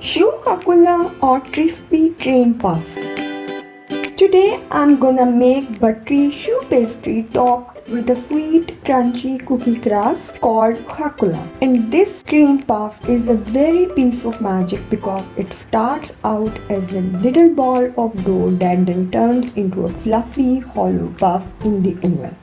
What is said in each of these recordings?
chouxcraquelin or crispy cream puffs. Today I'm gonna make buttery choux pastry topped with a sweet crunchy cookie crust called craquelin. And this cream puff is a very piece of magic because it starts out as a little ball of dough that then turns into a fluffy hollow puff in the oven.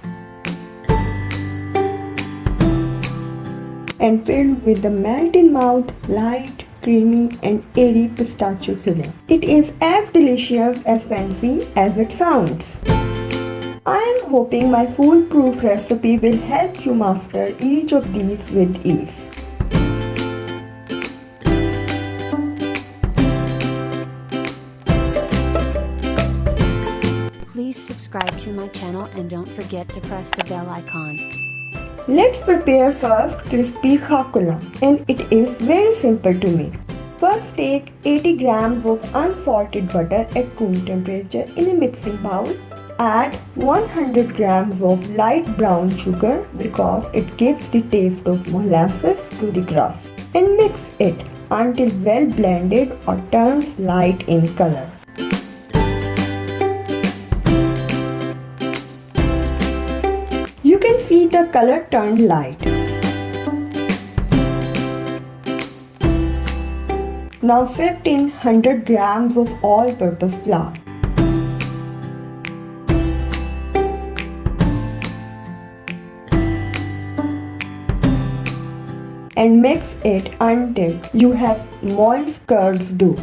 And filled with the melt-in-mouth, light, creamy and airy pistachio filling. It is as delicious as fancy as it sounds. I am hoping my foolproof recipe will help you master each of these with ease. Please subscribe to my channel and don't forget to press the bell icon. Let's prepare first crispy craquelin, and it is very simple to make. First take 80 grams of unsalted butter at room temperature in a mixing bowl. Add 100 grams of light brown sugar because it gives the taste of molasses to the crust, and mix it until well blended or turns light in color. You can see the color turned light. Now sift in 100 grams of all-purpose flour. And mix it until you have moist curds dough.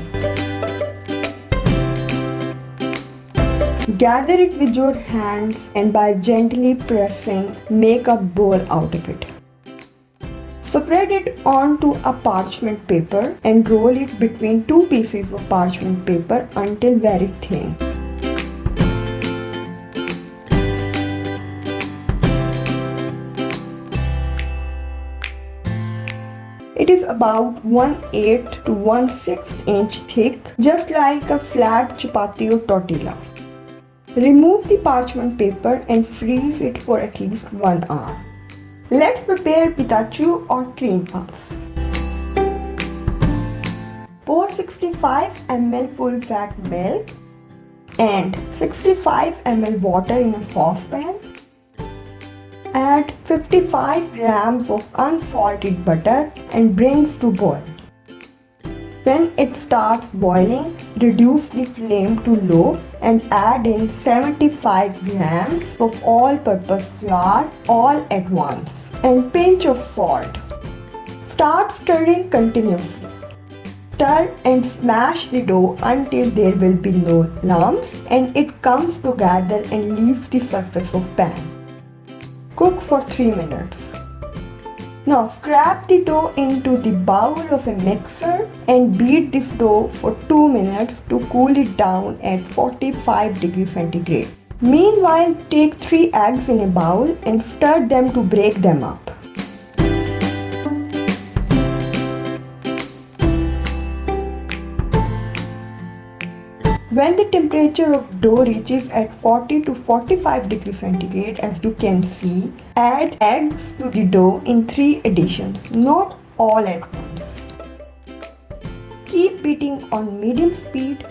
Gather it with your hands and by gently pressing, make a ball out of it. Spread it onto a parchment paper and roll it between two pieces of parchment paper until very thin. It is about 1/8 to 1/6 inch thick, just like a flat chapati or tortilla. Remove the parchment paper and freeze it for at least 1 hour. Let's prepare pistachio or cream puffs. Pour 65 ml full fat milk and 65 ml water in a saucepan. Add 55 grams of unsalted butter and brings to boil. When it starts boiling, reduce the flame to low and add in 75 grams of all-purpose flour all at once and pinch of salt. Start stirring continuously. Stir and smash the dough until there will be no lumps and it comes together and leaves the surface of pan. Cook for 3 minutes. Now scrape the dough into the bowl of a mixer and beat this dough for 2 minutes to cool it down at 45 degrees centigrade. Meanwhile, take 3 eggs in a bowl and stir them to break them up. When the temperature of dough reaches at 40 to 45 degrees centigrade, as you can see, add eggs to the dough in 3 additions, not all at once. Keep beating on medium speed.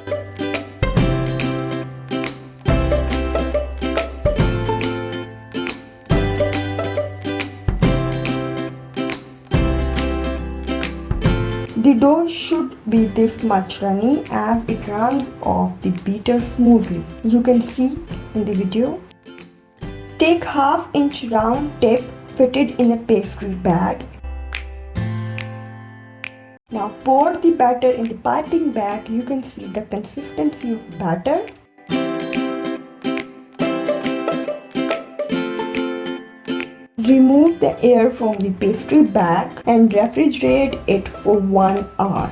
The dough should be this much runny as it runs off the beater smoothly. You can see in the video. Take 1/2 inch round tip fitted in a pastry bag. Now pour the batter in the piping bag. You can see the consistency of batter. Remove the air from the pastry bag and refrigerate it for 1 hour.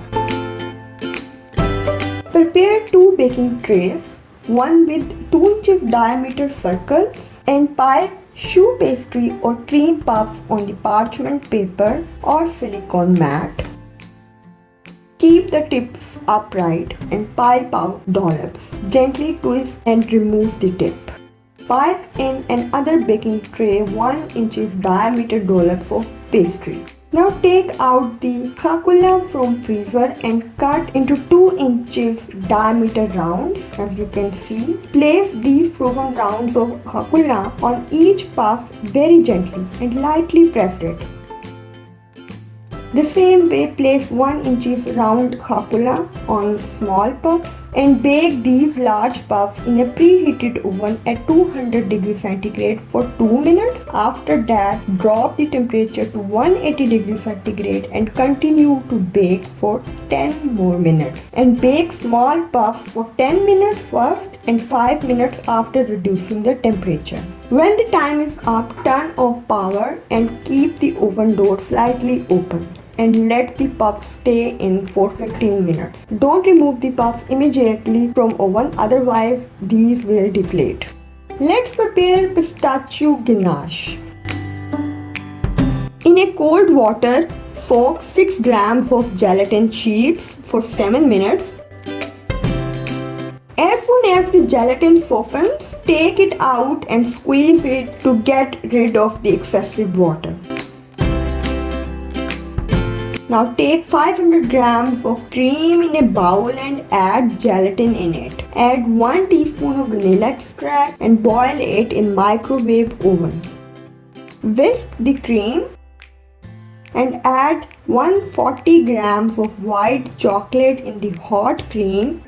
Prepare 2 baking trays, one with 2 inches diameter circles, and pipe choux pastry or cream puffs on the parchment paper or silicone mat. Keep the tips upright and pipe out dollops. Gently twist and remove the tip. Pipe in another baking tray 1 inch diameter dollops of pastry. Now take out the craquelin from freezer and cut into 2 inches diameter rounds as you can see. Place these frozen rounds of craquelin on each puff very gently and lightly press it. The same way place 1 inches round craquelin on small puffs and bake these large puffs in a preheated oven at 200 degrees centigrade for 2 minutes. After that, drop the temperature to 180 degrees centigrade and continue to bake for 10 more minutes. And bake small puffs for 10 minutes first and 5 minutes after reducing the temperature. When the time is up, turn off power and keep the oven door slightly open and let the puffs stay in for 15 minutes. Don't remove the puffs immediately from oven, otherwise these will deflate. Let's prepare pistachio ganache. In a cold water, soak 6 grams of gelatin sheets for 7 minutes. As soon as the gelatin softens, take it out and squeeze it to get rid of the excessive water. Now take 500 grams of cream in a bowl and add gelatin in it. Add 1 teaspoon of vanilla extract and boil it in microwave oven. Whisk the cream and add 140 grams of white chocolate in the hot cream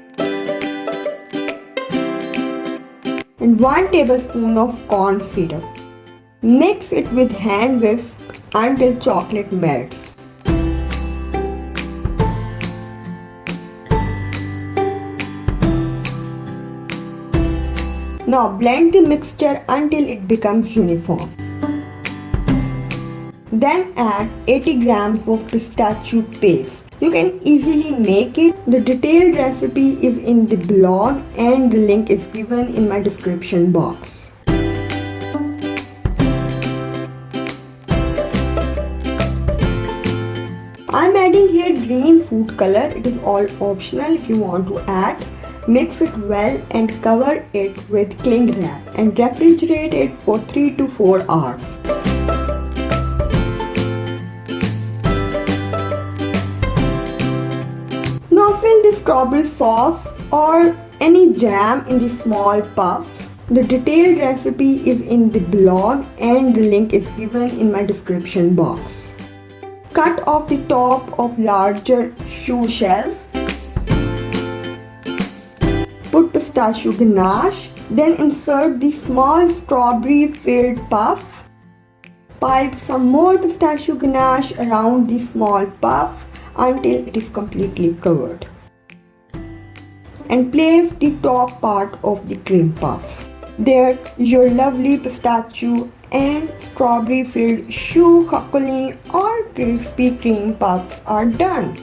and 1 tablespoon of corn syrup. Mix it with hand whisk until chocolate melts. Now blend the mixture until it becomes uniform. Then add 80 grams of pistachio paste. You can easily make it. The detailed recipe is in the blog and the link is given in my description box. I'm adding here green food color. It is all optional if you want to add. Mix it well and cover it with cling wrap and refrigerate it for 3 to 4 hours. Now fill the strawberry sauce or any jam in the small puffs. The detailed recipe is in the blog and the link is given in my description box. Cut off the top of larger choux shells. Put pistachio ganache, then insert the small strawberry filled puff. Pipe some more pistachio ganache around the small puff until it is completely covered. And place the top part of the cream puff. There, your lovely pistachio and strawberry filled chouxcraquelin or crispy cream puffs are done.